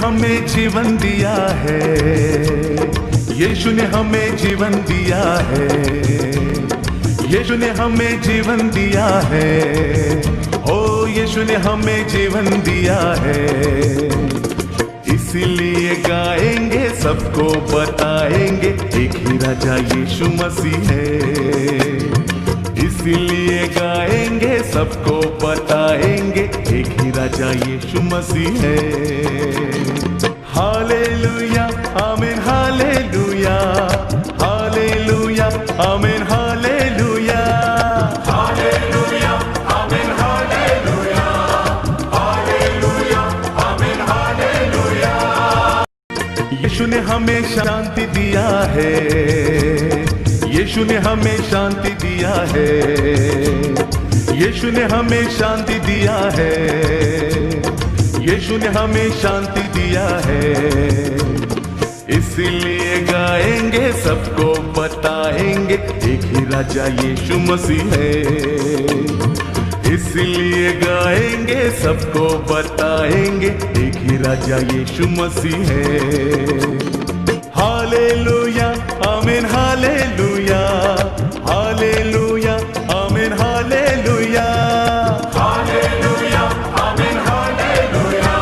हमें जीवन दिया है, यीशु ने हमें जीवन दिया है, यीशु ने हमें जीवन दिया है, ओ यीशु ने हमें जीवन दिया है। इसीलिए गाएंगे, सबको बताएंगे, एक ही राजा यीशु मसीह है। इसीलिए गाएंगे, सबको बताएंगे, एक ही राजा यीशु मसीह है। हालेलुया आमीन, हालेलुया हालेलुया आमीन, हालेलुया हालेलुया आमीन, हालेलुया हालेलुया आमीन, हालेलुया। यीशु ने हमें शांति दिया है, यीशु ने हमें शांति दिया है, यीशु ने हमें शांति दिया है, यीशु ने हमें शांति दिया है। इसीलिए गाएंगे, सबको बताएंगे, एक ही राजा यीशु मसीह है। इसीलिए गाएंगे, सबको बताएंगे, एक ही राजा यीशु मसीह है। हालेलुया आमीन, हालेलुया हालेलुया आमीन, हालेलुया हालेलुया आमीन, हालेलुया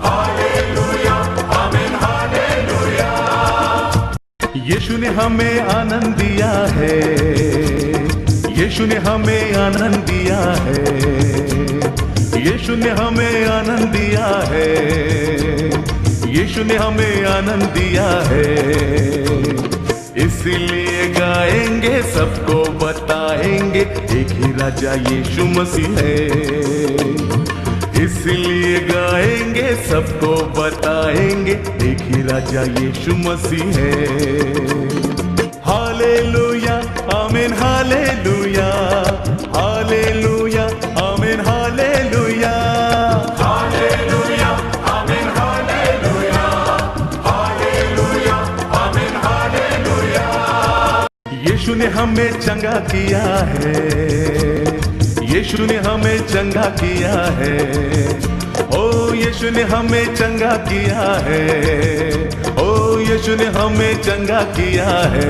हालेलुया आमीन, हालेलुया। यीशु ने हमें आनंद दिया है, यीशु ने हमें आनंद दिया है, यीशु ने हमें आनंद दिया है, यीशु ने हमें आनंद दिया है। इसीलिए गाएंगे, सबको बताएंगे, एक ही राजा यीशु मसीह है। इसीलिए गाएंगे, सबको बताएंगे, एक ही राजा यीशु मसीह है। हालेलुया आमीन, हालेलुया हालेलुया आमीन, हालेलुया हालेलुया आमीन, हालेलुया हालेलुया आमीन, हालेलुया। यीशु ने हमें चंगा किया है, यीशु ने हमें चंगा किया है, ओ यीशु ने हमें चंगा किया है, ओ यीशु ने हमें चंगा किया है।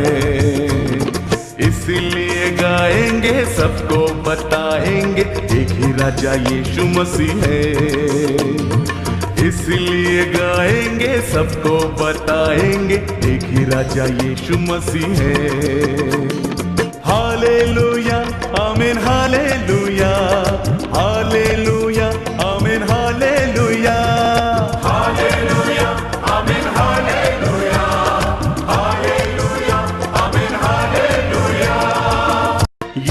इसीलिए गाएंगे, सबको बताएंगे, एक ही राजा यीशु मसीह है। इसीलिए गाएंगे, सबको बताएंगे, एक ही राजा यीशु मसीह है। हालेलुया आमीन, हालेलुया हालेलुया आमीन, हालेलुया हालेलुया आमीन, हालेलुया हालेलुया आमीन, हालेलुया।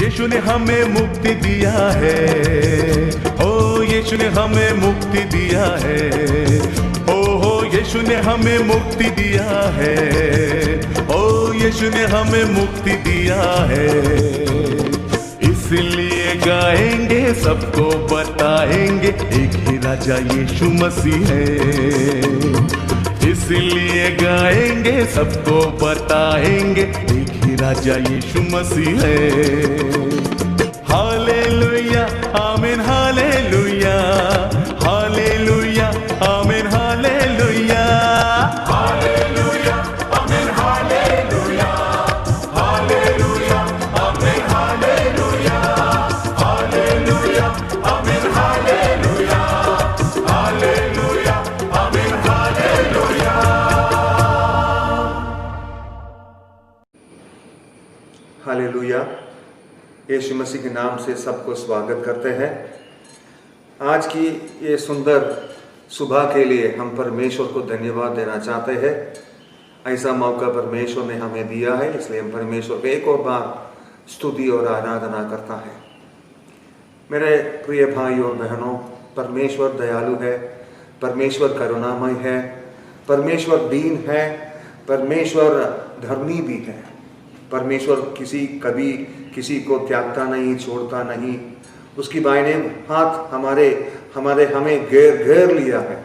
यीशु ने हमें मुक्ति दिया है, ओ यीशु ने हमें मुक्ति दिया है, ओ यीशु ने हमें मुक्ति दिया है, ओ यीशु ने हमें मुक्ति दिया है। इसलिए गाएंगे, सबको बताएंगे, एक ही राजा यीशु मसीह है। इसलिए गाएंगे, सबको बताएंगे, एक ही राजा यीशु मसीह है। हालेलुया आमीन, हालेलुया हालेलुया आमीन, हालेलुया हालेलुया आमीन, हालेलुया हालेलुया आमीन, हालेलुया हालेलुया आमीन, हालेलुया हालेलुया आमीन, हालेलुया। हालेलुया। यीशु मसीह के नाम से सबको स्वागत करते हैं। आज की ये सुंदर सुबह के लिए हम परमेश्वर को धन्यवाद देना चाहते हैं। ऐसा मौका परमेश्वर ने हमें दिया है, इसलिए हम परमेश्वर को एक और बार स्तुति और आराधना करता है। मेरे प्रिय भाई और बहनों, परमेश्वर दयालु है, परमेश्वर करुणामय है, परमेश्वर दीन है, परमेश्वर धर्मी भी है। परमेश्वर कभी किसी को त्यागता नहीं, छोड़ता नहीं। उसकी बाईने हाथ हमें घेर लिया है।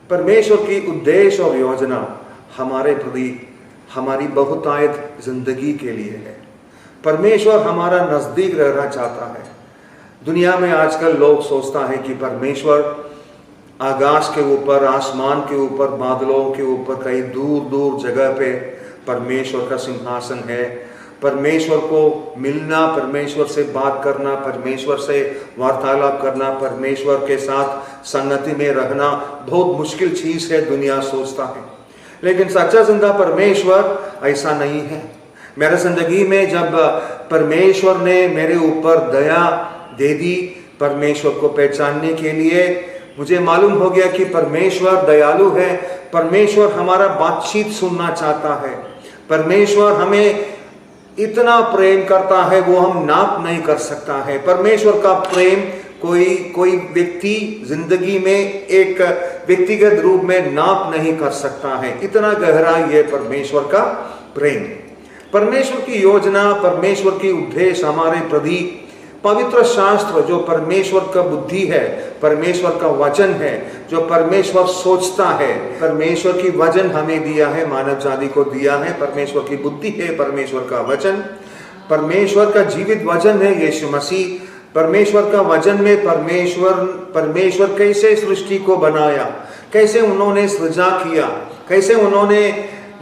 परमेश्वर की उद्देश्य और योजना हमारे प्रति, हमारी बहुतायत जिंदगी के लिए है। परमेश्वर हमारा नजदीक रहना चाहता है। दुनिया में आजकल लोग सोचता है कि परमेश्वर आकाश के ऊपर, आसमान के ऊपर, बादलों के ऊपर, कहीं दूर दूर जगह पे परमेश्वर का सिंहासन है। परमेश्वर को मिलना, परमेश्वर से बात करना, परमेश्वर से वार्तालाप करना, परमेश्वर के साथ संगति में रहना बहुत मुश्किल चीज़ है, दुनिया सोचता है। लेकिन सच्चा जिंदा परमेश्वर ऐसा नहीं है। मेरे जिंदगी में जब परमेश्वर ने मेरे ऊपर दया दे दी, परमेश्वर को पहचानने के लिए मुझे मालूम हो गया कि परमेश्वर दयालु है। परमेश्वर हमारा बातचीत सुनना चाहता है। परमेश्वर हमें इतना प्रेम करता है, वो हम नाप नहीं कर सकता है। परमेश्वर का प्रेम कोई व्यक्ति जिंदगी में एक व्यक्तिगत रूप में नाप नहीं कर सकता है। इतना गहरा ये परमेश्वर का प्रेम। परमेश्वर की योजना, परमेश्वर की उद्देश्य हमारे प्रति पवित्र शास्त्र जो परमेश्वर का बुद्धि है, परमेश्वर का वचन है, जो परमेश्वर सोचता है, परमेश्वर की वचन हमें दिया है, मानव जाति को दिया है। परमेश्वर की बुद्धि है परमेश्वर का वचन, परमेश्वर का जीवित वचन है यीशु मसीह। परमेश्वर का वचन में परमेश्वर कैसे सृष्टि को बनाया, कैसे उन्होंने सृजा किया, कैसे उन्होंने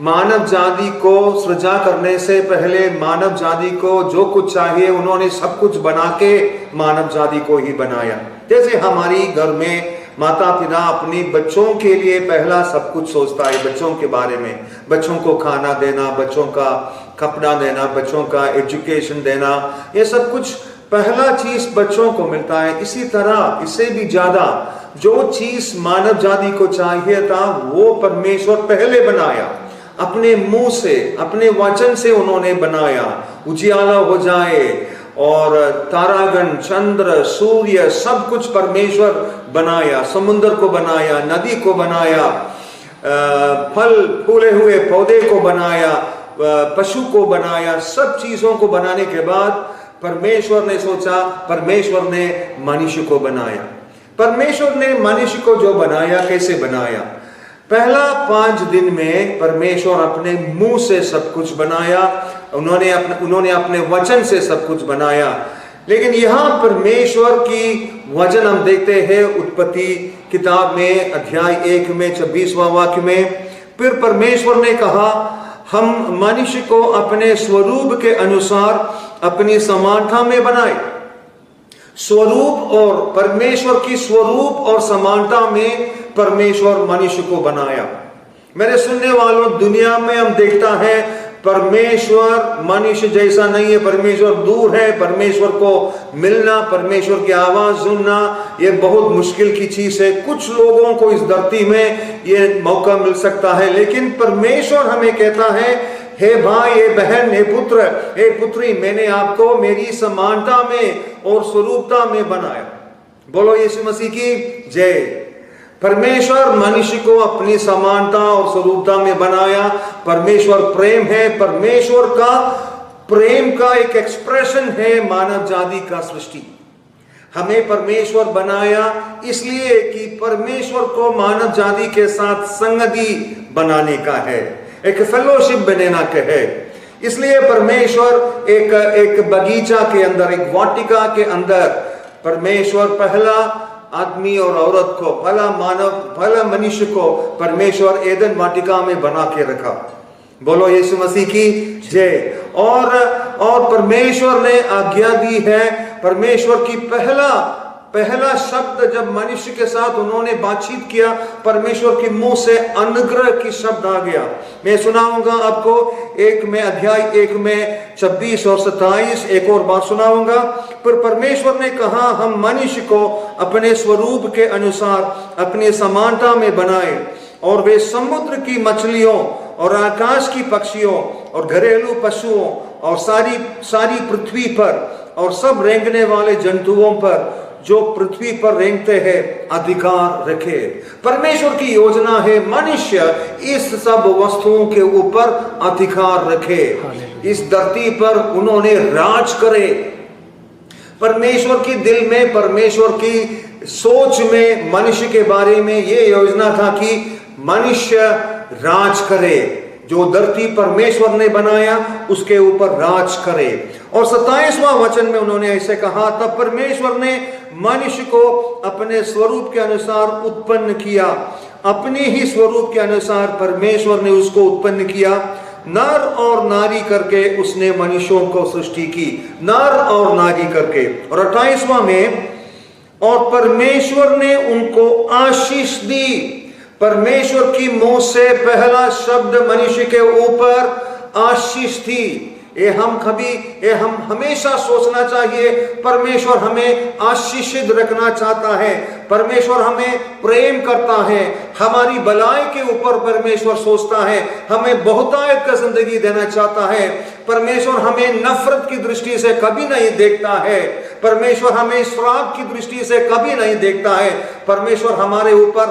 मानव जाति को सृजा करने से पहले मानव जाति को जो कुछ चाहिए उन्होंने सब कुछ बना के मानव जाति को ही बनाया। जैसे हमारी घर में माता पिता अपनी बच्चों के लिए पहला सब कुछ सोचता है, बच्चों के बारे में, बच्चों को खाना देना, बच्चों का कपड़ा देना, बच्चों का एजुकेशन देना, ये सब कुछ पहला चीज बच्चों को मिलता है। इसी तरह इससे भी ज्यादा जो चीज मानव जाति को चाहिए था वो परमेश्वर पहले बनाया, अपने मुंह से, अपने वचन से उन्होंने बनाया। उजियाला हो जाए और तारागण, चंद्र, सूर्य, सब कुछ परमेश्वर बनाया। समुद्र को बनाया, नदी को बनाया, फल फूले हुए पौधे को बनाया, पशु को बनाया। सब चीजों को बनाने के बाद परमेश्वर ने सोचा, परमेश्वर ने मनुष्य को बनाया। परमेश्वर ने मनुष्य को जो बनाया, कैसे बनाया? पहला 5 दिन में परमेश्वर अपने मुंह से सब कुछ बनाया, उन्होंने अपने वचन से सब कुछ बनाया। लेकिन यहाँ परमेश्वर की वचन हम देखते हैं उत्पत्ति किताब में अध्याय 1 में 26वां वाक्य में, फिर परमेश्वर ने कहा हम मनुष्य को अपने स्वरूप के अनुसार अपनी समानता में बनाए। स्वरूप और परमेश्वर की स्वरूप और समानता में परमेश्वर मनुष्य को बनाया। मेरे सुनने वालों, दुनिया में हम देखता है परमेश्वर मनुष्य जैसा नहीं है, परमेश्वर दूर है। परमेश्वर को मिलना, परमेश्वर की आवाज सुनना ये बहुत मुश्किल की चीज है। कुछ लोगों को इस धरती में ये मौका मिल सकता है, लेकिन परमेश्वर हमें कहता है, हे भाई, हे बहन, हे पुत्र, हे पुत्री, मैंने आपको मेरी समानता में और स्वरूपता में बनाया। बोलो यीशु मसीह की जय। परमेश्वर मनुष्य को अपनी समानता और स्वरूपता में बनाया। परमेश्वर प्रेम है। परमेश्वर का प्रेम का एक एक्सप्रेशन है मानव जाति का सृष्टि। हमें परमेश्वर बनाया इसलिए कि परमेश्वर को मानव जाति के साथ संगति बनाने का है, एक फेलोशिप बनाना का है। इसलिए परमेश्वर एक बगीचा के अंदर, एक वाटिका के अंदर परमेश्वर पहला आदमी और औरत को, पहला मनुष्य को परमेश्वर एदन वाटिका में बना के रखा। बोलो यीशु मसीह की जय। और परमेश्वर ने आज्ञा दी है। परमेश्वर की पहला शब्द जब मनुष्य के साथ उन्होंने बातचीत किया, परमेश्वर के मुंह से अनुग्रह की शब्द आ गया। मैं सुनाऊंगा आपको अध्याय 1 में 26 और 27 एक और बात सुनाऊंगा। पर परमेश्वर ने कहा हम मनुष्य को अपने स्वरूप के अनुसार अपनी समानता में बनाए, और वे समुद्र की मछलियों और आकाश की पक्षियों और घरेलू पशुओं और सारी पृथ्वी पर और सब रेंगने वाले जंतुओं पर जो पृथ्वी पर रेंगते हैं अधिकार रखे। परमेश्वर की योजना है मनुष्य इस सब वस्तुओं के ऊपर अधिकार रखे, इस धरती पर उन्होंने राज करे। परमेश्वर की दिल में, परमेश्वर की सोच में मनुष्य के बारे में ये योजना था कि मनुष्य राज करे, जो धरती परमेश्वर ने बनाया उसके ऊपर राज करे। और 27वां वचन में उन्होंने ऐसे कहा, तब परमेश्वर ने मनुष्य को अपने स्वरूप के अनुसार उत्पन्न किया। अपने ही स्वरूप के अनुसार परमेश्वर ने उसको उत्पन्न किया। नर और नारी करके उसने मनुष्यों को सृष्टि की, नर और नारी करके। और 28वां में, और परमेश्वर ने उनको आशीष दी। परमेश्वर की मुंह से पहला शब्द मनुष्य के ऊपर आशीष थी। ये हम हमेशा सोचना चाहिए, परमेश्वर हमें आशीषित रखना चाहता है, परमेश्वर हमें प्रेम करता है, हमारी भलाई के ऊपर परमेश्वर सोचता है, हमें बहुतायत का जिंदगी देना चाहता है। परमेश्वर हमें नफरत की दृष्टि से कभी नहीं देखता है, परमेश्वर हमें श्राप की दृष्टि से कभी नहीं देखता है। परमेश्वर हमारे ऊपर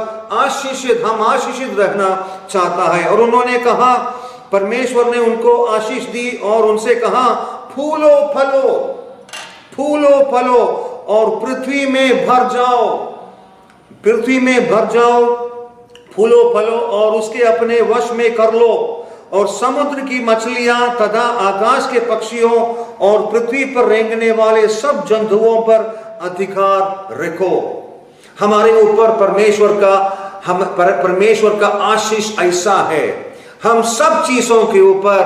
हम आशीषित रहना चाहता है। और उन्होंने कहा, परमेश्वर ने उनको आशीष दी और उनसे कहा, फूलो फलो और पृथ्वी में भर जाओ, फूलो फलो और उसके अपने वश में कर लो, और समुद्र की मछलियां तथा आकाश के पक्षियों और पृथ्वी पर रेंगने वाले सब जंतुओं पर अधिकार रखो। हमारे ऊपर परमेश्वर का आशीष ऐसा है, हम सब चीजों के ऊपर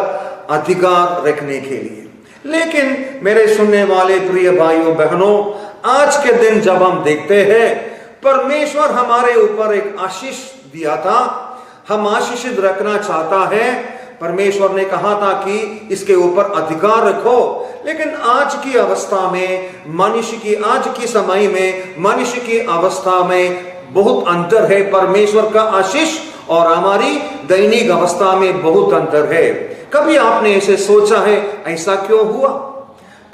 अधिकार रखने के लिए। लेकिन मेरे सुनने वाले प्रिय भाइयों बहनों, आज के दिन जब हम देखते हैं परमेश्वर हमारे ऊपर एक आशीष दिया था, हम आशीषित रखना चाहता है। परमेश्वर ने कहा था कि इसके ऊपर अधिकार रखो। लेकिन आज की अवस्था में आज की समय में मनुष्य की अवस्था में बहुत अंतर है। परमेश्वर का आशीष और हमारी दैनिक अवस्था में बहुत अंतर है। कभी आपने ऐसे सोचा है, ऐसा क्यों हुआ?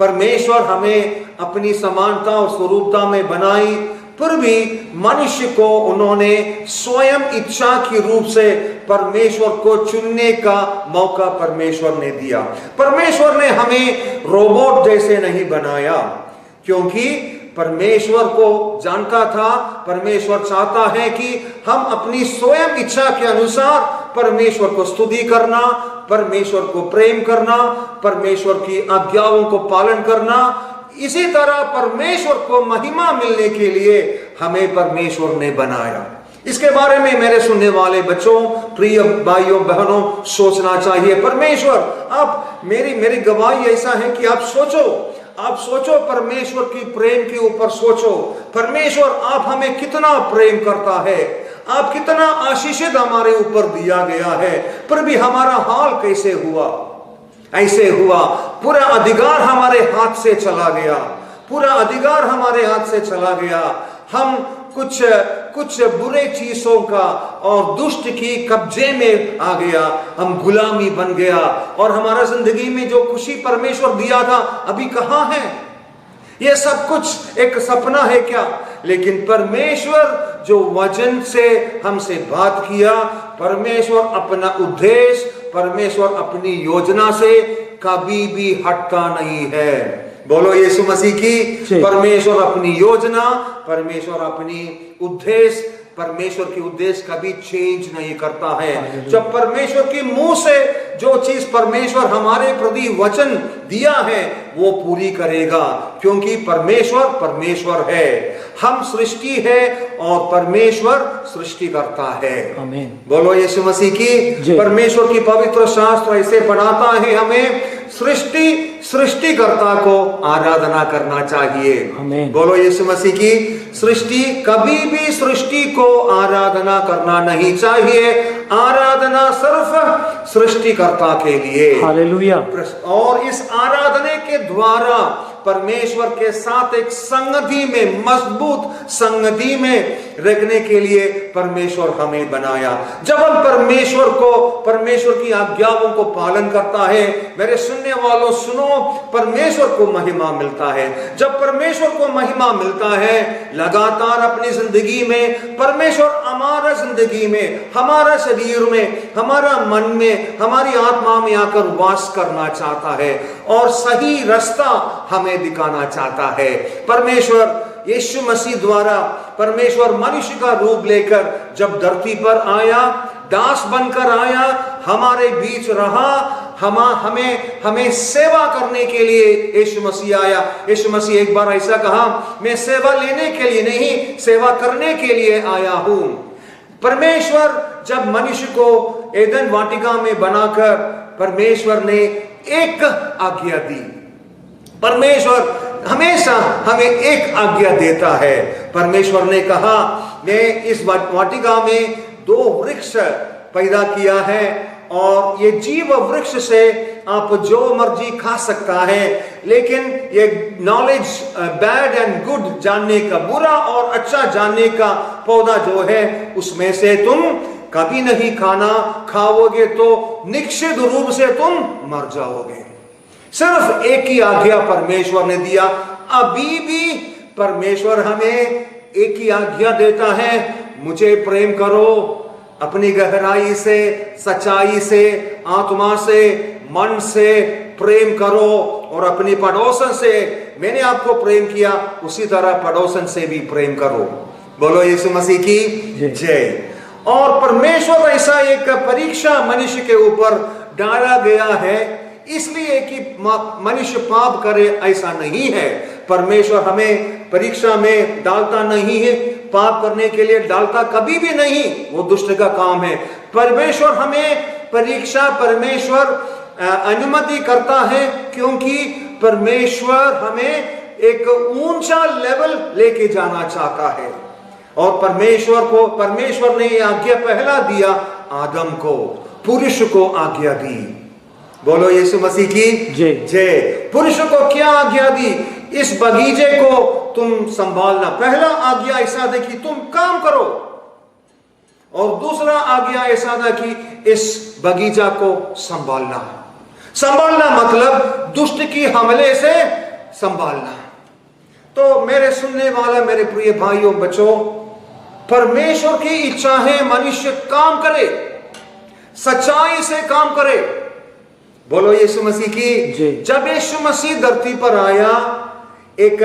परमेश्वर हमें अपनी समानता और स्वरूपता में बनाई, फिर भी मनुष्य को उन्होंने स्वयं इच्छा के रूप से परमेश्वर को चुनने का मौका परमेश्वर ने दिया। परमेश्वर ने हमें रोबोट जैसे नहीं बनाया, क्योंकि परमेश्वर को जानता था, परमेश्वर चाहता है कि हम अपनी स्वयं इच्छा के अनुसार परमेश्वर को स्तुति करना, परमेश्वर को प्रेम करना, परमेश्वर की आज्ञाओं को पालन करना। इसी तरह परमेश्वर को महिमा मिलने के लिए हमें परमेश्वर ने बनाया। इसके बारे में मेरे सुनने वाले बच्चों, प्रिय भाइयों बहनों, सोचना चाहिए। परमेश्वर, आप मेरी गवाही ऐसा है कि आप सोचो परमेश्वर की प्रेम के ऊपर सोचो। परमेश्वर आप हमें कितना प्रेम करता है, आप कितना आशीषित हमारे ऊपर दिया गया है, फिर भी हमारा हाल कैसे हुआ? ऐसे हुआ, पूरा अधिकार हमारे हाथ से चला गया, पूरा अधिकार हमारे हाथ से चला गया। हम कुछ बुरे चीजों का और दुष्ट की कब्जे में आ गया, हम गुलामी बन गया, और हमारा जिंदगी में जो खुशी परमेश्वर दिया था अभी कहाँ है? ये सब कुछ एक सपना है क्या? लेकिन परमेश्वर जो वचन से हमसे बात किया, परमेश्वर अपना उद्देश्य, परमेश्वर अपनी योजना से कभी भी हटता नहीं है। बोलो यीशु मसीह की। परमेश्वर अपनी योजना, परमेश्वर अपनी उद्देश्य, परमेश्वर की उद्देश्य कभी चेंज नहीं करता है। जब परमेश्वर की मुंह से जो चीज परमेश्वर हमारे प्रति वचन दिया है वो पूरी करेगा, क्योंकि परमेश्वर है। हम सृष्टि है और परमेश्वर सृष्टि करता है। आमीन। बोलो यीशु मसीह की। परमेश्वर की पवित्र शास्त्र ऐसे बनाता है हमें सृष्टिकर्ता को आराधना करना चाहिए। बोलो यीशु मसीह की। कभी भी सृष्टि को आराधना करना नहीं चाहिए, आराधना सिर्फ सृष्टिकर्ता के लिए। हालेलुया। और इस आराधना के द्वारा परमेश्वर के साथ एक संगति में, मजबूत संगति में रखने के लिए परमेश्वर हमें बनाया। जब हम परमेश्वर की आज्ञाओं को पालन करता है, मेरे सुनने वालों सुनो, परमेश्वर को महिमा मिलता है। जब परमेश्वर को महिमा मिलता है, लगातार अपनी जिंदगी में परमेश्वर हमारा जिंदगी में, हमारा शरीर में, हमारा मन में, हमारी आत्मा में आकर वास करना चाहता है और सही रास्ता हमें दिखाना चाहता है। परमेश्वर यीशु मसीह द्वारा परमेश्वर मनुष्य का रूप लेकर जब धरती पर आया, दास बनकर आया, हमारे बीच रहा, हमें सेवा करने के लिए यीशु मसीह आया। यीशु मसीह एक बार ऐसा कहा, मैं सेवा लेने के लिए नहीं, सेवा करने के लिए आया हूं। परमेश्वर जब मनुष्य को एदन वाटिका में बनाकर परमेश्वर ने एक आज्ञा दी। परमेश्वर हमेशा हमें एक आज्ञा देता है। परमेश्वर ने कहा, मैं इस वाटिका में 2 वृक्ष पैदा किया है और ये जीव वृक्ष से आप जो मर्जी खा सकता है, लेकिन ये नॉलेज बैड एंड गुड जानने का, बुरा और अच्छा जानने का पौधा जो है उसमें से तुम कभी नहीं खाना, खाओगे तो निश्चित रूप से तुम मर जाओगे। सिर्फ एक ही आज्ञा परमेश्वर ने दिया। अभी भी परमेश्वर हमें एक ही आज्ञा देता है, मुझे प्रेम करो अपनी गहराई से, सच्चाई से, आत्मा से, मन से प्रेम करो और अपनी पड़ोसन से, मैंने आपको प्रेम किया उसी तरह पड़ोसन से भी प्रेम करो। बोलो यीशु मसीह की जय। और परमेश्वर ऐसा एक परीक्षा मनुष्य के ऊपर डाला गया है, इसलिए कि मनुष्य पाप करे ऐसा नहीं है। परमेश्वर हमें परीक्षा में डालता नहीं है, पाप करने के लिए डालता कभी भी नहीं, वो दुष्ट का काम है। परमेश्वर हमें परीक्षा, परमेश्वर अनुमति करता है क्योंकि परमेश्वर हमें एक ऊंचा लेवल लेके जाना चाहता है। और परमेश्वर ने यह आज्ञा पहला दिया आदम को, पुरुष को आज्ञा दी। बोलो यीशु मसीह की जय। पुरुष को क्या आज्ञा दी? इस बगीचे को तुम संभालना। पहला आज्ञा ऐसा था कि तुम काम करो, और दूसरा आज्ञा ऐसा था कि इस बगीचा को संभालना। संभालना मतलब दुष्ट की हमले से संभालना। तो मेरे सुनने वाला, मेरे प्रिय भाइयों बच्चों, परमेश्वर की इच्छा है मनुष्य काम करे, सच्चाई से काम करे। बोलो यीशु मसीह की। जब यीशु मसीह धरती पर आया, एक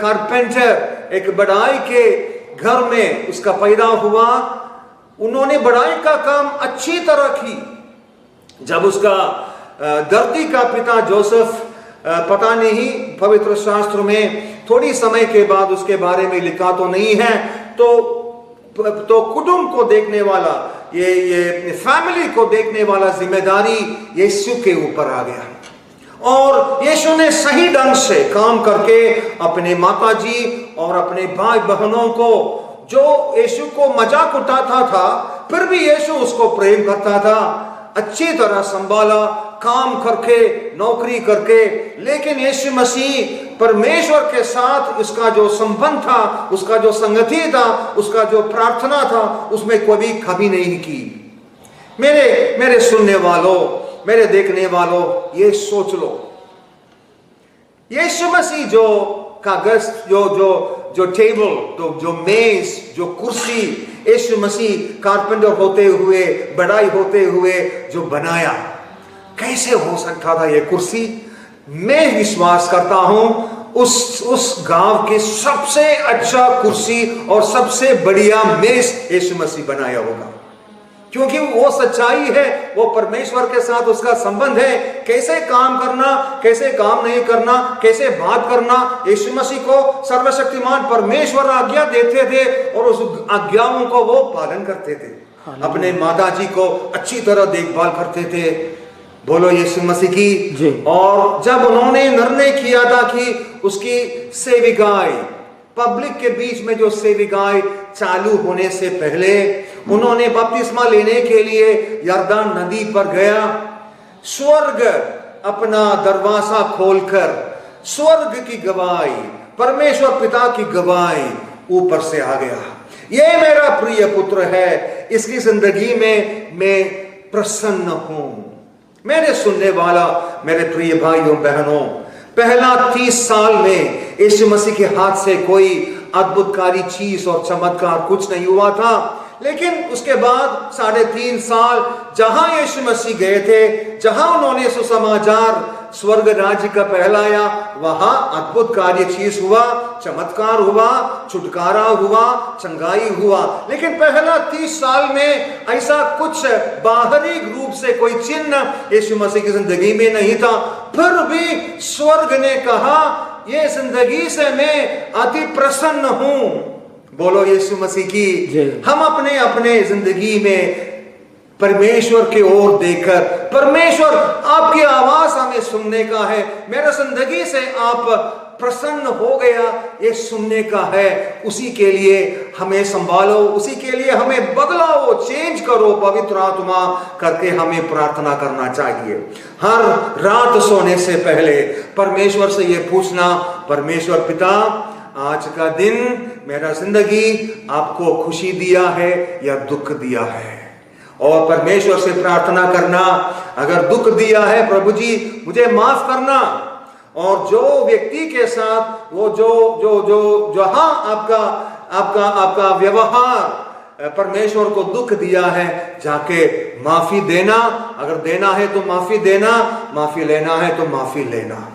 कारपेंटर, एक बढ़ाई के घर में उसका पैदा हुआ। उन्होंने बढ़ाई का काम अच्छी तरह की। जब उसका धरती का पिता जोसेफ, पता नहीं पवित्र शास्त्र में थोड़ी समय के बाद उसके बारे में लिखा तो नहीं है, तो कुटुंब को देखने वाला, ये फैमिली को देखने वाला जिम्मेदारी यीशु के ऊपर आ गया। और यीशु ने सही ढंग से काम करके अपने माताजी और अपने भाई बहनों को, जो यीशु को मजाक उठाता था फिर भी यीशु उसको प्रेम करता था, अच्छी तरह संभाला, काम करके, नौकरी करके। लेकिन यीशु मसीह परमेश्वर के साथ उसका जो संबंध था, उसका जो संगति था, उसका जो प्रार्थना था, उसमें कभी कमी नहीं की। मेरे सुनने वालों, मेरे देखने वालों, ये सोच लो, यीशु मसीह जो कागज, जो टेबल, जो मेज, जो कुर्सी यीशु मसीह कारपेंटर होते हुए, बढ़ाई होते हुए जो बनाया, कैसे हो सकता था ये कुर्सी? मैं विश्वास करता हूं उस गांव के सबसे अच्छा कुर्सी और सबसे बढ़िया मेज यीशु मसीह बनाया होगा, क्योंकि वो सच्चाई है, वो परमेश्वर के साथ उसका संबंध है। कैसे काम करना, कैसे काम नहीं करना, कैसे बात करना, यीशु मसीह को सर्वशक्तिमान परमेश्वर आज्ञा देते थे और उस आज्ञाओं को वो पालन करते थे। अपने माताजी को अच्छी तरह देखभाल करते थे। बोलो यीशु मसीह की। और जब उन्होंने निर्णय किया था कि उसकी सेविकाई, पब्लिक के बीच में जो सेविकाई चालू होने से पहले उन्होंने बपतिस्मा लेने के लिए यरदान नदी पर गया। स्वर्ग अपना दरवाजा खोलकर स्वर्ग की गवाही, परमेश्वर पिता की गवाही ऊपर से आ गया, ये मेरा प्रिय पुत्र है, इसकी जिंदगी में मैं प्रसन्न हूं। मेरे सुनने वाला, मेरे प्रिय भाइयों बहनों, पहला 30 साल में यीशु मसीह के हाथ से कोई अद्भुतकारी चीज और चमत्कार कुछ नहीं हुआ था। लेकिन उसके बाद 3.5 साल जहां यीशु मसीह गए थे, जहां उन्होंने सुसमाचार स्वर्ग राज्य का पहलाया, वहां अद्भुत कार्य चीज हुआ, चमत्कार हुआ, छुटकारा हुआ, चंगाई हुआ। लेकिन पहला 30 साल में ऐसा कुछ बाहरी रूप से कोई चिन्ह यीशु मसीह की जिंदगी में नहीं था। फिर भी स्वर्ग ने कहा, ये जिंदगी से मैं अति प्रसन्न हूं। बोलो यीशु मसीह की। हम अपने अपने जिंदगी में परमेश्वर की ओर देखकर, परमेश्वर आपकी आवाज हमें सुनने का है, मेरा जिंदगी से आप प्रसन्न हो गया, ये सुनने का है। उसी के लिए हमें संभालो, उसी के लिए हमें बदलाओ, चेंज करो, पवित्र आत्मा करके हमें प्रार्थना करना चाहिए। हर रात सोने से पहले परमेश्वर से ये पूछना, परमेश्वर पिता, आज का दिन मेरा जिंदगी आपको खुशी दिया है या दुख दिया है। और परमेश्वर से प्रार्थना करना, अगर दुख दिया है प्रभु जी मुझे माफ करना। और जो व्यक्ति के साथ वो जो हाँ आपका व्यवहार परमेश्वर को दुख दिया है, जाके माफी देना। अगर देना है तो माफी देना, माफी लेना है तो माफी लेना।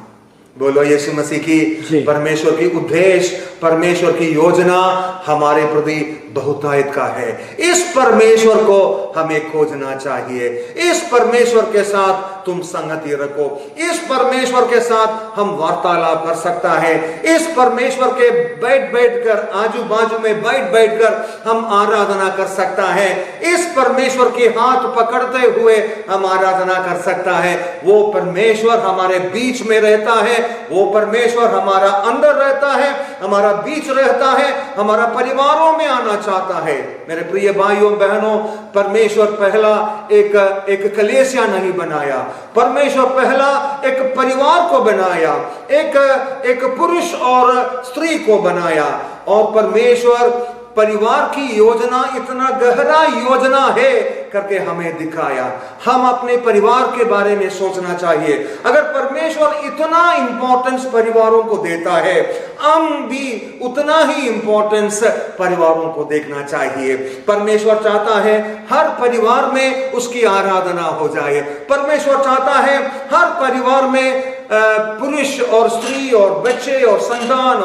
बोलो यीशु मसीह की। परमेश्वर की उद्देश्य, परमेश्वर की योजना हमारे प्रति बहुतायत का है। इस परमेश्वर को हमें खोजना चाहिए। इस परमेश्वर के साथ तुम संगति रखो, इस परमेश्वर के साथ हम वार्तालाप कर सकता है। इस परमेश्वर के बैठ कर, आजू बाजू में बैठ कर हम आराधना कर सकता है। इस परमेश्वर के हाथ पकड़ते हुए हम आराधना कर सकता है। वो परमेश्वर हमारे बीच में रहता है, वो परमेश्वर हमारा अंदर रहता है, हमारा बीच रहता है, हमारा परिवारों में आना चाहता है। मेरे प्रिय भाइयों बहनों, परमेश्वर पहला एक कलीसिया नहीं बनाया, परमेश्वर पहला एक परिवार को बनाया, एक पुरुष और स्त्री को बनाया। और परमेश्वर परिवार की योजना इतना गहरा योजना है करके हमें दिखाया। हम अपने परिवार के बारे में सोचना चाहिए। अगर परमेश्वर इतना इंपॉर्टेंस परिवारों को देता है, हम भी उतना ही इंपॉर्टेंस परिवारों को देखना चाहिए। परमेश्वर चाहता है हर परिवार में उसकी आराधना हो जाए। परमेश्वर चाहता है हर परिवार में पुरुष और स्त्री और बच्चे और संतान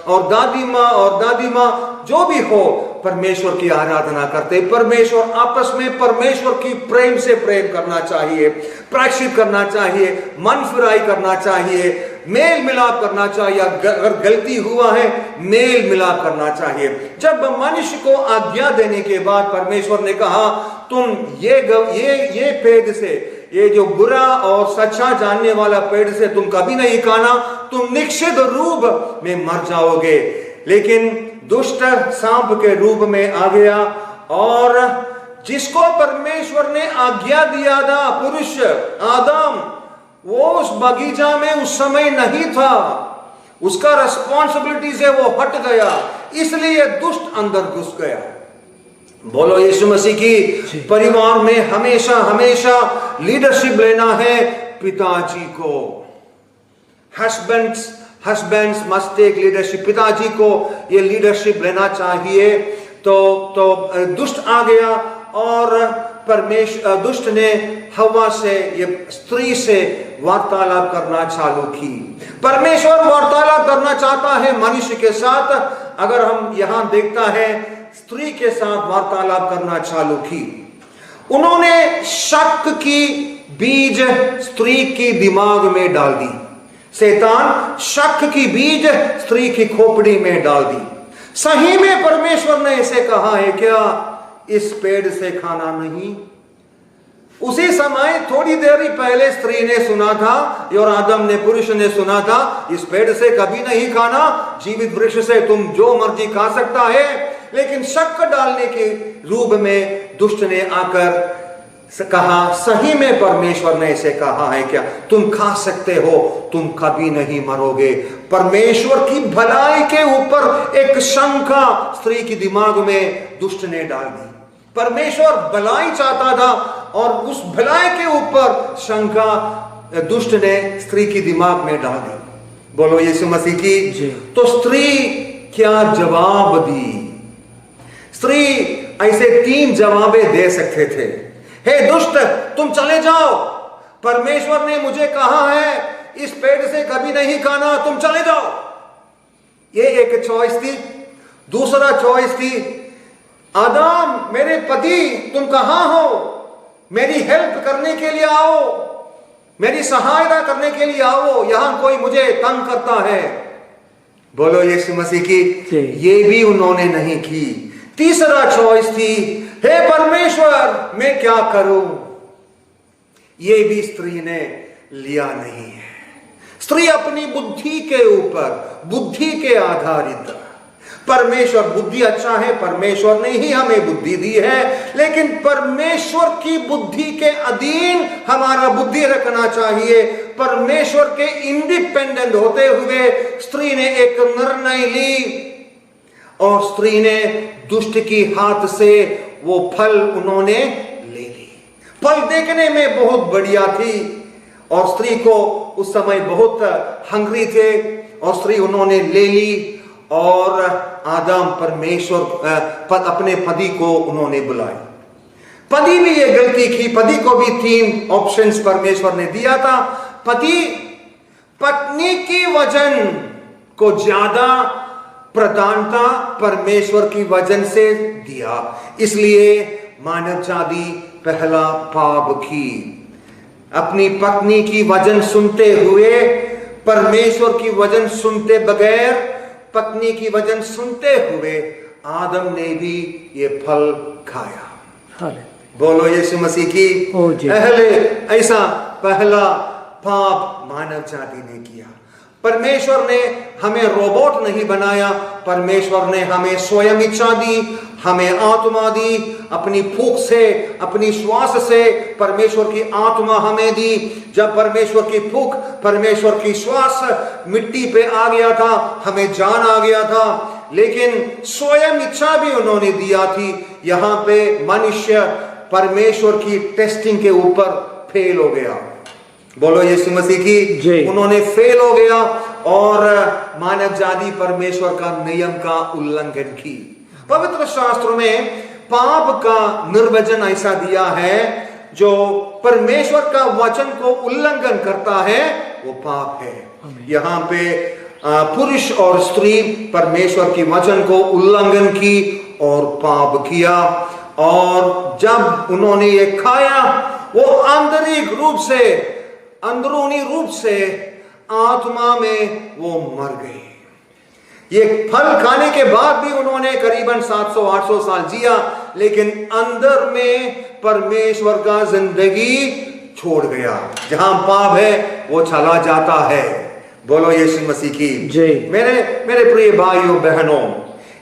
और दादी माँ जो भी हो, परमेश्वर की आराधना करते। परमेश्वर आपस में परमेश्वर की प्रेम से प्रेम करना चाहिए, प्रायश्चित करना चाहिए, मन फिराई करना चाहिए, मेल मिलाप करना चाहिए। अगर गलती हुआ है मेल मिलाप करना चाहिए। जब मनुष्य को आज्ञा देने के बाद परमेश्वर ने कहा, तुम ये पेड़ से, ये जो बुरा और सच्चा जानने वाला पेड़ से तुम कभी नहीं खाना, तुम निश्चित रूप में मर जाओगे। लेकिन दुष्ट सांप के रूप में आ गया और जिसको परमेश्वर ने आज्ञा दिया था, पुरुष आदम, वो उस बगीचा में उस समय नहीं था, उसका रिस्पॉन्सिबिलिटी से वो हट गया, इसलिए दुष्ट अंदर घुस गया। बोलो यीशु मसीह की। परिवार में हमेशा लीडरशिप लेना है पिताजी को। Husbands must take leadership. पिताजी को ये लीडरशिप लेना चाहिए। तो दुष्ट आ गया और दुष्ट ने हवा से, ये स्त्री से वार्तालाप करना चालू की। परमेश्वर वार्तालाप करना चाहता है मनुष्य के साथ। अगर हम यहां देखता है, स्त्री के साथ वार्तालाप करना चालू की। उन्होंने शक की बीज स्त्री की दिमाग में डाल दी। शैतान शक की बीज स्त्री की खोपड़ी में डाल दी। सही में परमेश्वर ने इसे कहा है क्या, इस पेड़ से खाना नहीं? उसी समय थोड़ी देर पहले स्त्री ने सुना था और आदम ने, पुरुष ने सुना था, इस पेड़ से कभी नहीं खाना, जीवित वृक्ष से तुम जो मर्जी खा सकता है। लेकिन शक डालने के रूप में दुष्ट ने आकर कहा, सही में परमेश्वर ने इसे कहा है क्या, तुम खा सकते हो, तुम कभी नहीं मरोगे। परमेश्वर की भलाई के ऊपर एक शंका स्त्री की दिमाग में दुष्ट ने डाल दी। परमेश्वर भलाई चाहता था और उस भलाई के ऊपर शंका दुष्ट ने स्त्री की दिमाग में डाल दी। बोलो यीशु मसीह की। तो स्त्री क्या जवाब दी? स्त्री ऐसे 3 जवाबें दे सकते थे। हे दुष्ट, तुम चले जाओ, परमेश्वर ने मुझे कहा है इस पेड़ से कभी नहीं खाना, तुम चले जाओ। ये एक चॉइस थी। दूसरा चॉइस थी, आदम मेरे पति तुम कहां हो, मेरी हेल्प करने के लिए आओ, मेरी सहायता करने के लिए आओ, यहां कोई मुझे तंग करता है। बोलो यीशु मसीह की। ये भी उन्होंने नहीं की। तीसरा चॉइस थी, हे परमेश्वर मैं क्या करूं। ये भी स्त्री ने लिया नहीं है। स्त्री अपनी बुद्धि के ऊपर, बुद्धि के आधारित, परमेश्वर बुद्धि अच्छा है, परमेश्वर ने ही हमें बुद्धि दी है, लेकिन परमेश्वर की बुद्धि के अधीन हमारा बुद्धि रखना चाहिए। परमेश्वर के इंडिपेंडेंट होते हुए स्त्री ने एक निर्णय ली और स्त्री ने दुष्ट की हाथ से वो फल उन्होंने ले ली। फल देखने में बहुत बढ़िया थी और स्त्री को उस समय बहुत हंग्री थे और स्त्री उन्होंने ले ली और आदम परमेश्वर अपने पति को उन्होंने बुलाया। पति भी ये गलती की। पति को भी 3 ऑप्शंस परमेश्वर ने दिया था। पति पत्नी की वजन को ज्यादा प्रधानता परमेश्वर की वजन से दिया, इसलिए मानव जाति पहला पाप की। अपनी पत्नी की वजन सुनते हुए, परमेश्वर की वजन सुनते बगैर, पत्नी की वजन सुनते हुए आदम ने भी ये फल खाया। बोलो यीशु मसीह की। ऐसा पहला पाप मानव जाति ने किया। परमेश्वर ने हमें रोबोट नहीं बनाया, परमेश्वर ने हमें स्वयं इच्छा दी, हमें आत्मा दी। अपनी फूंक से, अपनी श्वास से परमेश्वर की आत्मा हमें दी। जब परमेश्वर की फूंक, परमेश्वर की श्वास मिट्टी पे आ गया था, हमें जान आ गया था, लेकिन स्वयं इच्छा भी उन्होंने दिया थी। यहाँ पे मनुष्य परमेश्वर की टेस्टिंग के ऊपर फेल हो गया। बोलो यीशु मसीह की। उन्होंने फेल हो गया और मानव जाति परमेश्वर का नियम का उल्लंघन की। पवित्र शास्त्र में पाप का निर्वचन ऐसा दिया है, जो परमेश्वर का वचन को उल्लंघन करता है वो पाप है। यहाँ पे पुरुष और स्त्री परमेश्वर की वचन को उल्लंघन की और पाप किया, और जब उन्होंने ये खाया वो आंतरिक रूप से, अंदरूनी रूप से आत्मा में वो मर गए। ये फल खाने के बाद भी उन्होंने करीबन 700-800 साल जिया, लेकिन अंदर में परमेश्वर का जिंदगी छोड़ गया। जहां पाप है वो चला जाता है। बोलो यीशु मसीह की। मेरे प्रिय भाइयों बहनों,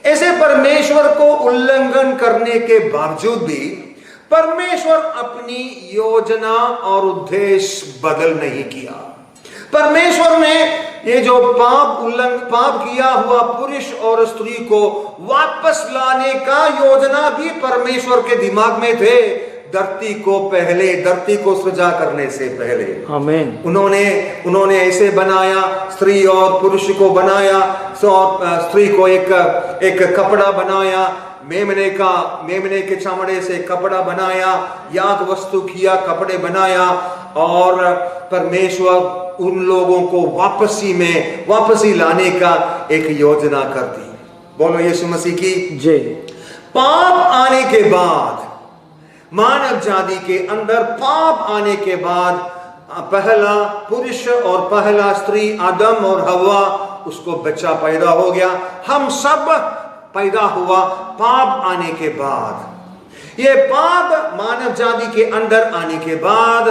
ऐसे परमेश्वर को उल्लंघन करने के बावजूद भी परमेश्वर अपनी योजना और उद्देश्य बदल नहीं किया। परमेश्वर ने ये जो पाप किया हुआ पुरुष और स्त्री को वापस लाने का योजना भी परमेश्वर के दिमाग में थे। धरती को सृजा करने से पहले आमीन। उन्होंने ऐसे बनाया, स्त्री और पुरुष को बनाया। स्त्री को एक कपड़ा बनाया, मेमने के चमड़े से कपड़ा बनाया, याग वस्तु किया, कपड़े बनाया, और परमेश्वर उन लोगों को वापसी लाने का एक योजना कर दी। बोलो यीशु मसीह की। पाप आने के बाद, मानव जाति के अंदर पाप आने के बाद, पहला पुरुष और पहला स्त्री आदम और हव्वा, उसको बच्चा पैदा हो गया। हम सब पैदा हुआ पाप आने के बाद। ये पाप मानव जाति के अंदर आने के बाद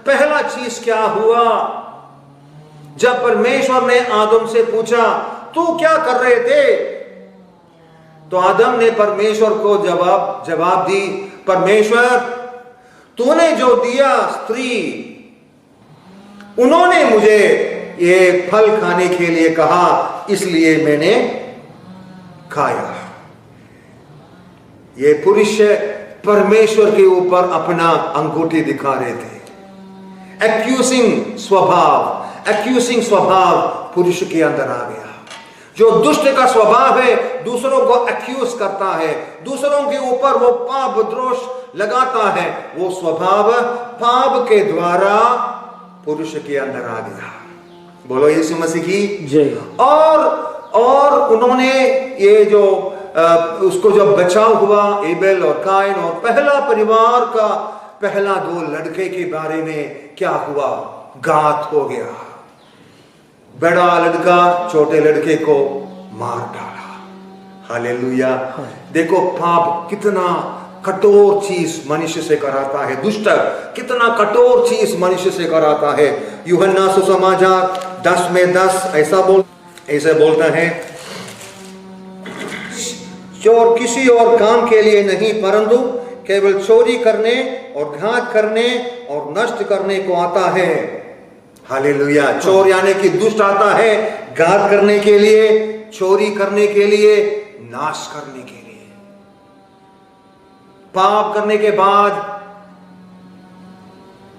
पहला चीज क्या हुआ? जब परमेश्वर ने आदम से पूछा तू क्या कर रहे थे, तो आदम ने परमेश्वर को जवाब दी, परमेश्वर तूने जो दिया स्त्री, उन्होंने मुझे ये फल खाने के लिए कहा, इसलिए मैंने खाया। ये पुरुष परमेश्वर के ऊपर अपना अंगूठी दिखा रहे थे। एक्यूजिंग स्वभाव पुरुष के अंदर आ गया। जो दुष्ट का स्वभाव है दूसरों को एक्यूज करता है, दूसरों के ऊपर वो पाप दोष लगाता है, वो स्वभाव पाप के द्वारा पुरुष के अंदर आ गया। बोलो यीशु मसीह की जय। और उन्होंने ये जो उसको जब बचाव हुआ एबेल और काइन और पहला परिवार का पहला 2 लड़के के बारे में क्या हुआ, घात हो गया। बड़ा लड़का छोटे लड़के को मार डाला। हालेलुया। देखो पाप कितना कठोर चीज मनुष्य से कराता है, दुष्ट कितना कठोर चीज मनुष्य से कराता है। यूहन्ना सुसमाचार 10:10 ऐसा बोलता है, चोर किसी और काम के लिए नहीं परंतु केवल चोरी करने और घात करने और नष्ट करने को आता है। हालेलुया। चोर यानी कि दुष्ट आता है घात करने के लिए, चोरी करने के लिए, नाश करने के लिए। पाप करने के बाद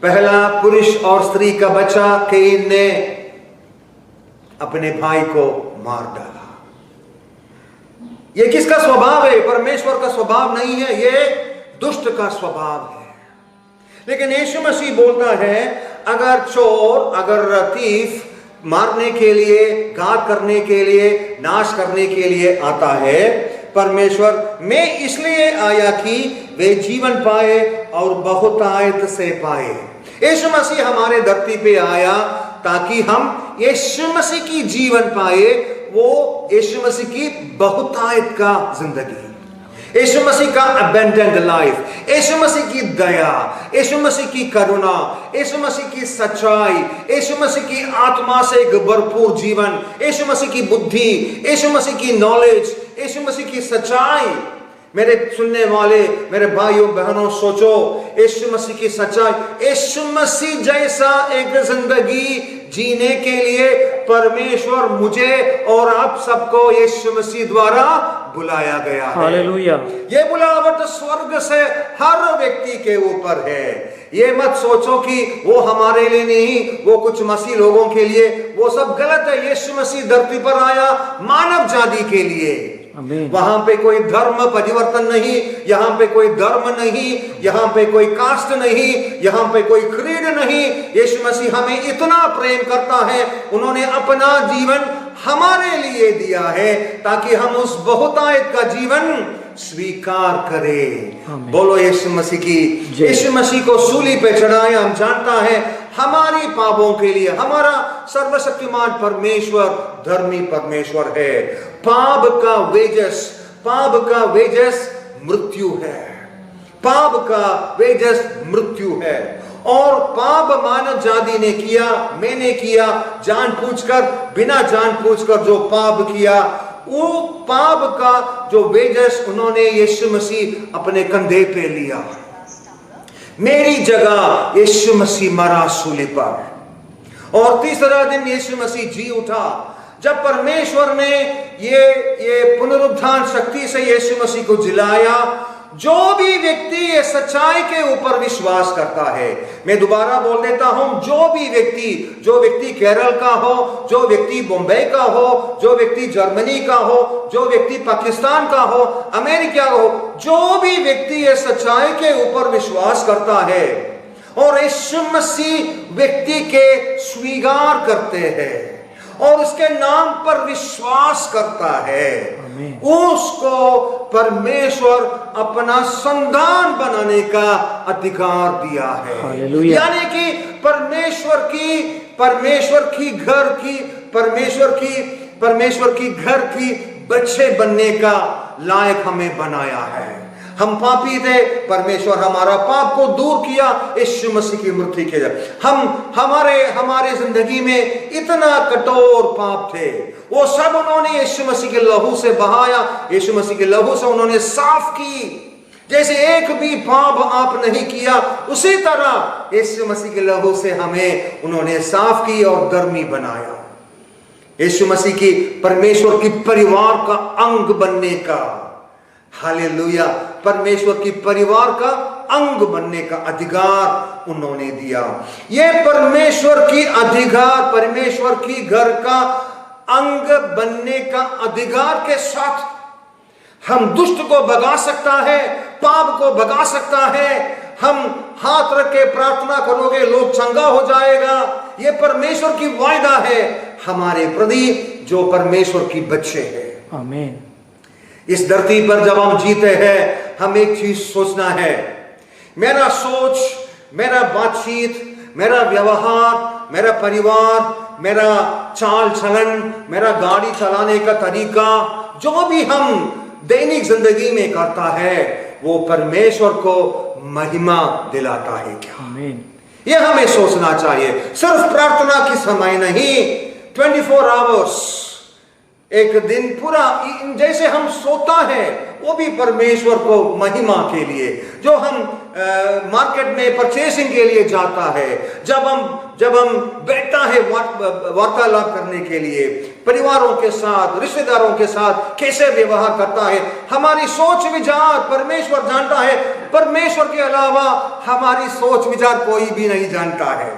पहला पुरुष और स्त्री का बच्चा कैन ने अपने भाई को मार डाला। ये किसका स्वभाव है? परमेश्वर का स्वभाव नहीं है, ये दुष्ट का स्वभाव है। लेकिन यीशु मसीह बोलता है अगर चोर, अगर थीफ मारने के लिए, घात करने के लिए, नाश करने के लिए आता है, परमेश्वर मैं इसलिए आया कि वे जीवन पाए और बहुतायत से पाए। यीशु मसीह हमारे धरती पे आया ताकि हम यीशु मसीह की जीवन पाए, वो यीशु मसीह की बहुतायत का जिंदगी, यीशु मसीह का अबेंडेंट लाइफ, यीशु मसीह की दया, यीशु मसीह की करुणा, यीशु मसीह की सच्चाई, यीशु मसीह की आत्मा से एक भरपूर जीवन, यीशु मसीह की बुद्धि, यीशु मसीह की नॉलेज, यीशु मसीह की सच्चाई। मेरे सुनने वाले मेरे भाइयों बहनों, सोचो यीशु मसीह की सच्चाई, यीशु मसीह जैसा एक जिंदगी जीने के लिए परमेश्वर मुझे और आप सबको यीशु मसीह द्वारा बुलाया गया है। हालेलुया। ये बुलावट स्वर्ग से हर व्यक्ति के ऊपर है। ये मत सोचो कि वो हमारे लिए नहीं, वो कुछ मसीह लोगों के लिए, वो सब गलत है। यीशु मसीह धरती पर आया मानव जाति के लिए। वहां पे कोई धर्म परिवर्तन नहीं, यहाँ पे कोई धर्म नहीं, यहाँ पे कोई कास्ट नहीं, यहाँ पे कोई क्रीड नहीं। यीशु मसीह हमें इतना प्रेम करता है, उन्होंने अपना जीवन हमारे लिए दिया है ताकि हम उस बहुतायत का जीवन स्वीकार करें। बोलो यीशु मसीह की। यीशु मसीह को सूली पे चढ़ाया, हम जानता है हमारी पापों के लिए हमारा सर्वशक्तिमान परमेश्वर धर्मी परमेश्वर है। पाप का वेजस मृत्यु है, पाप का वेजस मृत्यु है। और पाप मानव जाति ने किया, मैंने किया, जानबूझकर बिना जानबूझकर जो पाप किया, वो पाप का जो वेजस उन्होंने यीशु मसीह अपने कंधे पे लिया। मेरी जगह यीशु मसीह मरा सूली पर और तीसरा दिन यीशु मसीह जी उठा। जब परमेश्वर ने ये पुनरुत्थान शक्ति से यीशु मसीह को जिलाया, जो भी व्यक्ति ये सच्चाई के ऊपर विश्वास करता है, मैं दोबारा बोल देता हूं, जो व्यक्ति केरल का हो, जो व्यक्ति बॉम्बे का हो, जो व्यक्ति जर्मनी का हो, जो व्यक्ति पाकिस्तान का हो, अमेरिका हो, जो भी व्यक्ति ये सच्चाई के ऊपर विश्वास करता है और यीशु मसीह व्यक्ति के स्वीकार करते हैं और उसके नाम पर विश्वास करता है, उसको परमेश्वर अपना संतान बनाने का अधिकार दिया है। यानी कि परमेश्वर की घर की बच्चे बनने का लायक हमें बनाया है। हम पापी थे, परमेश्वर हमारा पाप को दूर किया यीशु मसीह की मृत्यु के जरिए। हमारे जिंदगी में इतना कठोर पाप थे, वो सब उन्होंने यीशु मसीह के लहू से बहाया, यीशु मसीह के लहू से उन्होंने साफ की। जैसे एक भी पाप आप नहीं किया, उसी तरह यीशु मसीह के लहू से हमें उन्होंने साफ की और धर्मी बनाया। यीशु मसीह की परमेश्वर की परिवार का अंग बनने का, हालेलुया, परमेश्वर की परिवार का अंग बनने का अधिकार उन्होंने दिया। ये परमेश्वर की अधिकार, परमेश्वर की घर का अंग बनने का अधिकार के साथ हम दुष्ट को भगा सकता है, पाप को भगा सकता है। हम हाथ रख के प्रार्थना करोगे, लोग चंगा हो जाएगा। ये परमेश्वर की वायदा है हमारे प्रति, जो परमेश्वर की बच्चे हैं। आमीन। इस धरती पर जब हम जीते हैं, हम एक चीज सोचना है, मेरा सोच, मेरा बातचीत, मेरा व्यवहार, मेरा परिवार, मेरा चाल चलन, मेरा गाड़ी चलाने का तरीका, जो भी हम दैनिक जिंदगी में करता है, वो परमेश्वर को महिमा दिलाता है क्या? आमीन। ये हमें सोचना चाहिए। सिर्फ प्रार्थना की समय नहीं, 24 आवर्स, एक दिन पूरा जैसे हम सोता है, वो भी परमेश्वर को महिमा के लिए। जो हम मार्केट में परचेसिंग के लिए जाता है, जब हम बैठता है वार्तालाप करने के लिए, परिवारों के साथ, रिश्तेदारों के साथ कैसे व्यवहार करता है, हमारी सोच विचार परमेश्वर जानता है। परमेश्वर के अलावा हमारी सोच विचार कोई भी नहीं जानता है।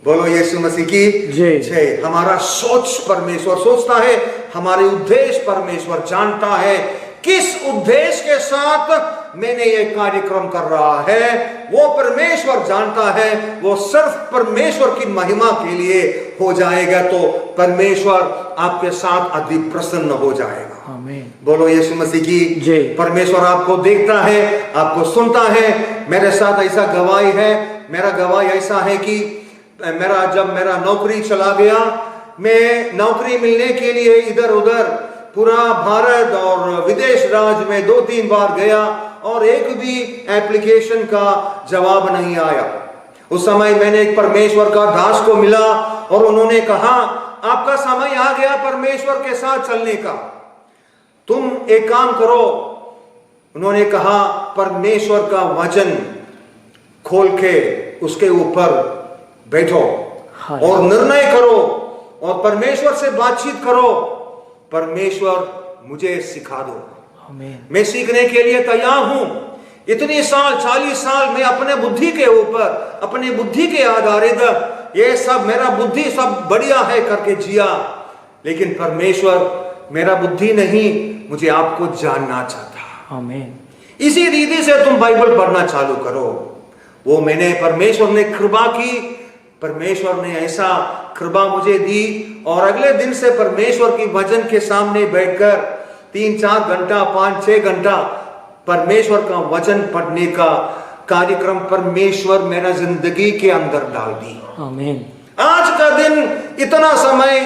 बोलो यीशु मसीह की जय। हमारा सोच परमेश्वर सोचता है, हमारे उद्देश्य परमेश्वर जानता है। किस उद्देश्य के साथ मैंने ये कार्यक्रम कर रहा है, वो परमेश्वर जानता है। वो सिर्फ परमेश्वर की महिमा के लिए हो जाएगा, तो परमेश्वर आपके साथ अधिक प्रसन्न हो जाएगा। आमीन। बोलो यीशु मसीह की जय। परमेश्वर आपको देखता है, आपको सुनता है। मेरे साथ ऐसा गवाही है, मेरा गवाही ऐसा है कि जब मेरा नौकरी चला गया, मैं नौकरी मिलने के लिए इधर उधर पूरा भारत और विदेश राज्य में 2-3 बार गया, और एक भी एप्लीकेशन का जवाब नहीं आया। उस समय मैंने एक परमेश्वर का दास को मिला, और उन्होंने कहा, आपका समय आ गया परमेश्वर के साथ चलने का, तुम एक काम करो। उन्होंने कहा, परमेश्वर का वचन खोल के उसके ऊपर बैठो और निर्णय करो और परमेश्वर से बातचीत करो। परमेश्वर मुझे सिखा दो। आमीन। मैं सीखने के लिए तैयार हूं। इतनी साल, 40 साल मैं अपने बुद्धि के ऊपर, अपने बुद्धि के आधारित ये सब, मेरा बुद्धि सब बढ़िया है करके जिया, लेकिन परमेश्वर मेरा बुद्धि नहीं, मुझे आपको जानना चाहता। आमीन। इसी रीति से तुम बाइबल पढ़ना चालू करो। वो मैंने, परमेश्वर ने कृपा की, परमेश्वर ने ऐसा कृपा मुझे दी, और अगले दिन से परमेश्वर की वचन के सामने बैठकर 3-4 घंटा, 5-6 घंटा परमेश्वर का वचन पढ़ने का कार्यक्रम परमेश्वर मेरा जिंदगी के अंदर डाल दी। आमीन। आज का दिन इतना समय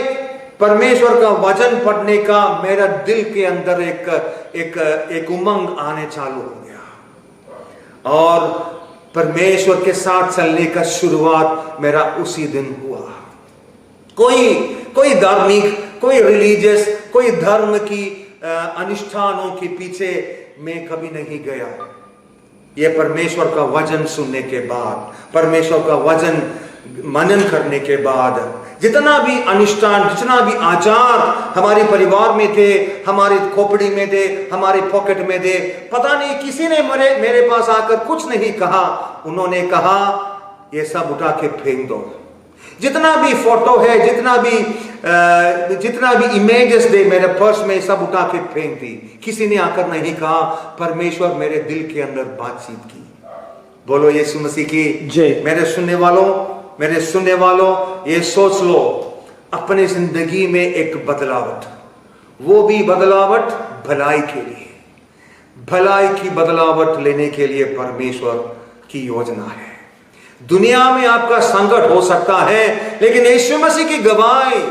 परमेश्वर का वचन पढ़ने का मेरा दिल के अंदर एक उमंग आने चालू हो गया, और परमेश्वर के साथ चलने का शुरुआत मेरा उसी दिन हुआ। कोई धार्मिक, कोई रिलीजियस, कोई धर्म की अनुष्ठानों के पीछे मैं कभी नहीं गया। ये परमेश्वर का वचन सुनने के बाद, परमेश्वर का वचन मनन करने के बाद, जितना भी अनुष्ठान, जितना भी आचार हमारे परिवार में थे, हमारे खोपड़ी में थे, हमारे पॉकेट में थे, पता नहीं किसी ने मेरे पास आकर कुछ नहीं कहा। उन्होंने कहा, ये सब उठा के फेंक दो। जितना भी फोटो है, जितना भी इमेजेस थे मेरे पर्स में, सब उठा के फेंक दी। किसी ने आकर नहीं कहा, परमेश्वर मेरे दिल के अंदर बातचीत की। बोलो यीशु मसीह की जय। मेरे सुनने वालों, ये सोच लो, अपने जिंदगी में एक बदलावट, वो भी बदलावट भलाई के लिए, भलाई की बदलावट लेने के लिए परमेश्वर की योजना है। दुनिया में आपका संकट हो सकता है, लेकिन यीशु मसीह की गवाही,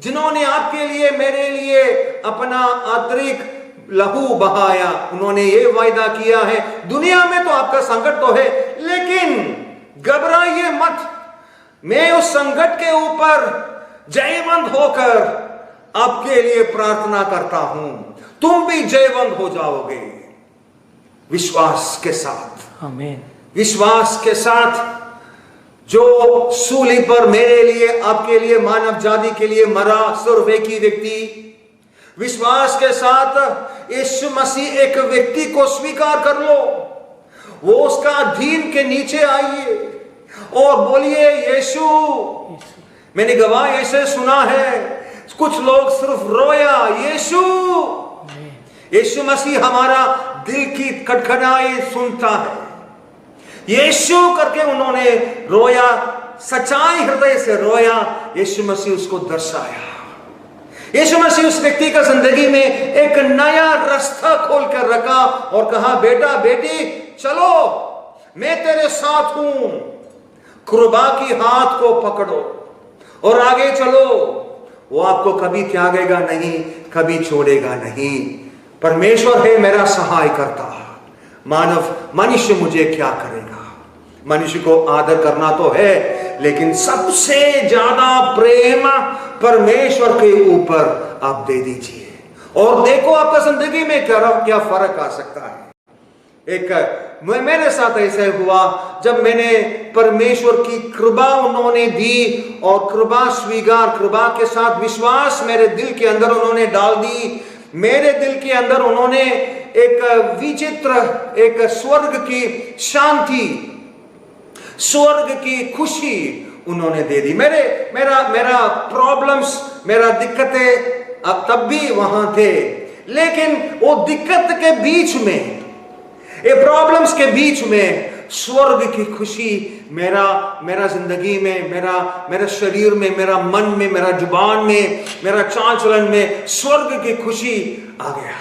जिन्होंने आपके लिए, मेरे लिए अपना अतिरिक्त लहू बहाया, उन्होंने ये वायदा किया है, दुनिया में तो आपका संकट तो है, लेकिन घबराइए मत, मैं उस संकट के ऊपर जयवंत होकर आपके लिए प्रार्थना करता हूं। तुम भी जयवंत हो जाओगे विश्वास के साथ। आमीन। विश्वास के साथ, जो सूली पर मेरे लिए, आपके लिए, मानव जाति के लिए मरा, सिर्फ एक ही व्यक्ति। विश्वास के साथ यीशु मसीह एक व्यक्ति को स्वीकार कर लो, वो उसका अधीन के नीचे आइए और बोलिए, यीशु। मैंने गवाह ऐसे सुना है, कुछ लोग सिर्फ रोया, यीशु यीशु मसीह हमारा दिल की खटखटाई सुनता है। यीशु करके उन्होंने रोया, सच्चाई हृदय से रोया, यीशु मसीह उसको दर्शाया। यीशु मसीह उस व्यक्ति का जिंदगी में एक नया रास्ता खोल कर रखा और कहा, बेटा बेटी चलो, मैं तेरे साथ हूं, कृपा की हाथ को पकड़ो और आगे चलो। वो आपको कभी त्यागेगा नहीं, कभी छोड़ेगा नहीं। परमेश्वर है मेरा सहाय करता। मनुष्य मुझे क्या करेगा? मनुष्य को आदर करना तो है, लेकिन सबसे ज्यादा प्रेम परमेश्वर के ऊपर आप दे दीजिए और देखो आपका जिंदगी में क्या फर्क आ सकता है। मेरे साथ ऐसा हुआ जब मैंने परमेश्वर की कृपा उन्होंने दी और कृपा स्वीकार, कृपा के साथ विश्वास मेरे दिल के अंदर उन्होंने डाल दी। मेरे दिल के अंदर उन्होंने एक विचित्र, एक स्वर्ग की शांति, स्वर्ग की खुशी उन्होंने दे दी। मेरा प्रॉब्लम्स, मेरा दिक्कतें अब तब भी वहां थे, लेकिन वो दिक्कत के बीच में, ये प्रॉब्लम्स के बीच में स्वर्ग की खुशी मेरा जिंदगी में, मेरा शरीर में, मेरा मन में, मेरा जुबान में, मेरा चाल चलन में स्वर्ग की खुशी आ गया।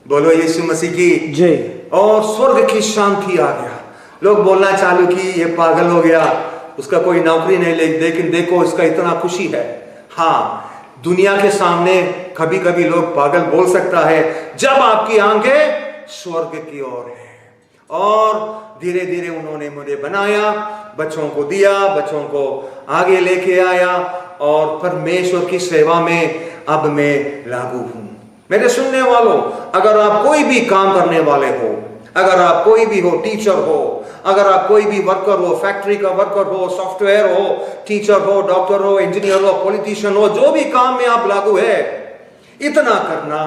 बोलो यीशु मसीह की जय। और स्वर्ग की शांति आ गया। लोग बोलना चालू कि ये पागल हो गया, उसका कोई नौकरी नहीं, लेकिन देखो इसका इतना खुशी है। हाँ, दुनिया के सामने कभी कभी लोग पागल बोल सकता है जब आपकी आंखें स्वर्ग की ओर है। और धीरे धीरे उन्होंने मुझे बनाया, बच्चों को दिया, बच्चों को आगे लेके आया और परमेश्वर की सेवा में अब मैं लागू हूं। मेरे सुनने वालों, अगर आप कोई भी काम करने वाले हो, अगर आप कोई भी हो, टीचर हो, अगर आप कोई भी वर्कर हो, फैक्ट्री का वर्कर हो, सॉफ्टवेयर हो, टीचर हो, डॉक्टर हो, इंजीनियर हो, पॉलिटिशियन हो, जो भी काम में आप लागू है, इतना करना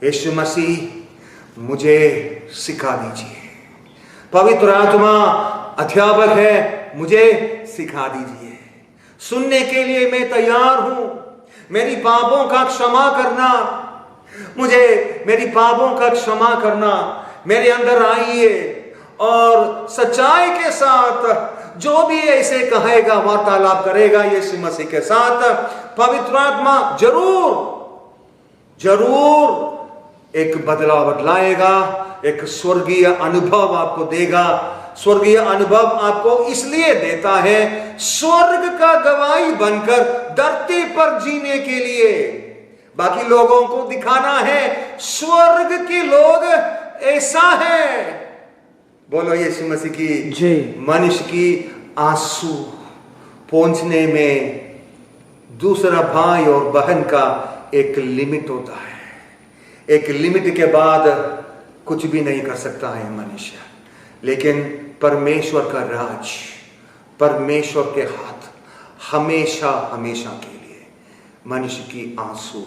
यीशु मसीह मुझे सिखा दीजिए। पवित्र आत्मा अध्यापक है, मुझे सिखा दीजिए। सुनने के लिए मैं तैयार हूं। मेरी पापों का क्षमा करना, मुझे मेरी पापों का क्षमा करना, मेरे अंदर आइए और सच्चाई के साथ जो भी ऐसे कहेगा, वार्तालाप करेगा यीशु मसीह के साथ, पवित्र आत्मा जरूर एक बदलाव बदलाएगा, एक स्वर्गीय अनुभव आपको देगा। स्वर्गीय अनुभव आपको इसलिए देता है स्वर्ग का गवाही बनकर धरती पर जीने के लिए, बाकी लोगों को दिखाना है स्वर्ग के लोग ऐसा है। बोलो यीशु मसीह की जय। मनुष्य की आंसू पहुंचने में दूसरा भाई और बहन का एक लिमिट होता है। एक लिमिट के बाद कुछ भी नहीं कर सकता है मनुष्य, लेकिन परमेश्वर का राज, परमेश्वर के हाथ हमेशा हमेशा के लिए मनुष्य की आंसू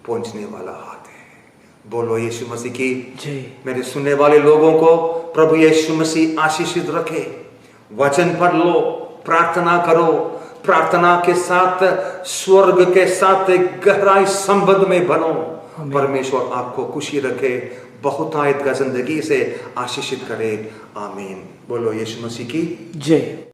पहुंचने वाला हाथ है। बोलो यीशु मसीह की जय। मेरे सुनने वाले लोगों को प्रभु यीशु मसीह आशीषित रखे। वचन पढ़ लो, प्रार्थना करो, प्रार्थना के साथ स्वर्ग के साथ एक गहराई संबंध में बनो। परमेश्वर आपको खुशी रखे, बहुतायत का जिंदगी से आशीषित करे। आमीन। बोलो यीशु मसीह की जय।